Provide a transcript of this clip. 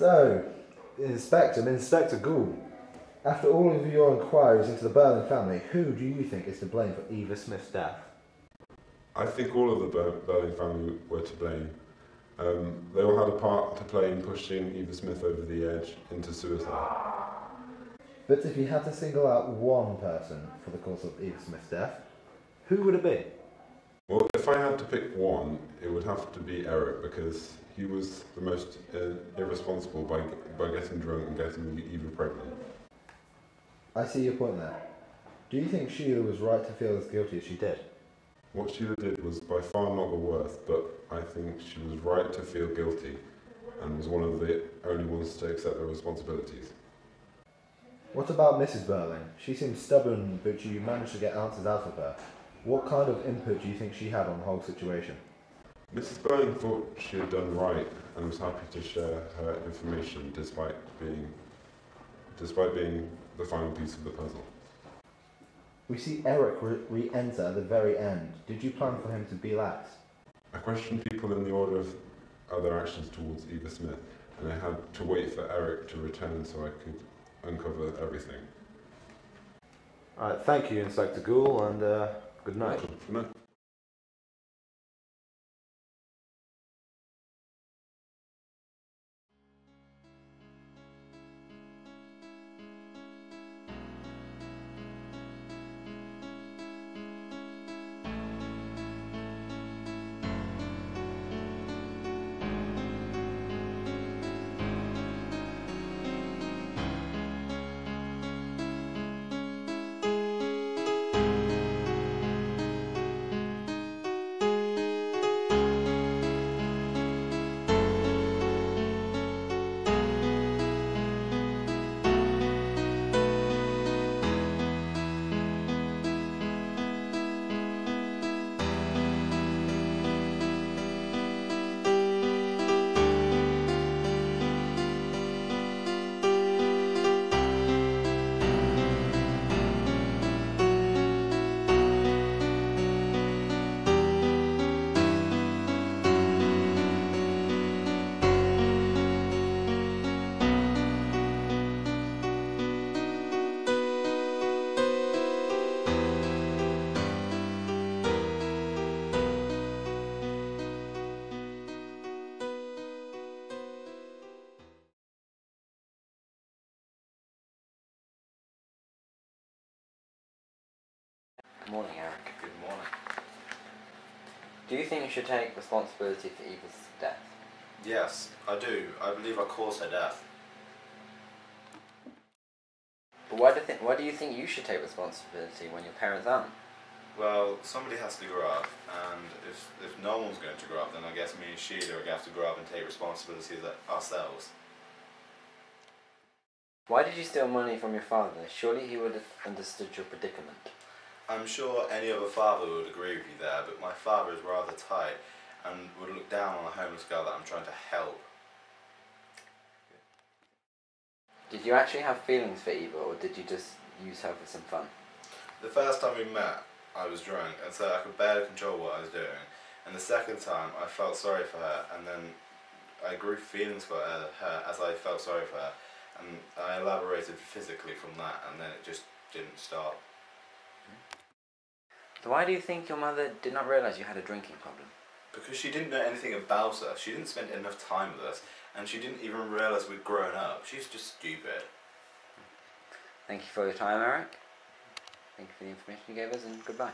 So, Inspector Gould, after all of your inquiries into the Berlin family, who do you think is to blame for Eva Smith's death? I think all of the Berlin family were to blame. They all had a part to play in pushing Eva Smith over the edge into suicide. But if you had to single out one person for the cause of Eva Smith's death, who would it be? Well, if I had to pick one, it would have to be Eric, because he was the most irresponsible by getting drunk and getting Eva pregnant. I see your point there. Do you think Sheila was right to feel as guilty as she did? What Sheila did was by far not the worst, but I think she was right to feel guilty and was one of the only ones to accept their responsibilities. What about Mrs. Berlin? She seemed stubborn, but you managed to get answers out of her. What kind of input do you think she had on the whole situation? Mrs. Berlin thought she had done right and was happy to share her information despite being the final piece of the puzzle. We see Eric re-enter at the very end. Did you plan for him to be lax? I questioned people in the order of their actions towards Eva Smith, and I had to wait for Eric to return so I could uncover everything. Alright, thank you, Inspector Gould, and good night. Good night. Good morning, Eric. Good morning. Do you think you should take responsibility for Eva's death? Yes, I do. I believe I caused her death. But why do you think you should take responsibility when your parents aren't? Well, somebody has to grow up, and if no one's going to grow up, then I guess me and Sheila are going to have to grow up and take responsibility ourselves. Why did you steal money from your father? Surely he would have understood your predicament. I'm sure any other father would agree with you there, but my father is rather tight and would look down on a homeless girl that I'm trying to help. Did you actually have feelings for Eva, or did you just use her for some fun? The first time we met, I was drunk, and so I could barely control what I was doing. And the second time, I felt sorry for her, and then I grew feelings for her as I felt sorry for her. And I elaborated physically from that, and then it just didn't stop. So why do you think your mother did not realise you had a drinking problem? Because she didn't know anything about us. She didn't spend enough time with us, and she didn't even realise we'd grown up. She's just stupid. Thank you for your time, Eric. Thank you for the information you gave us, and goodbye.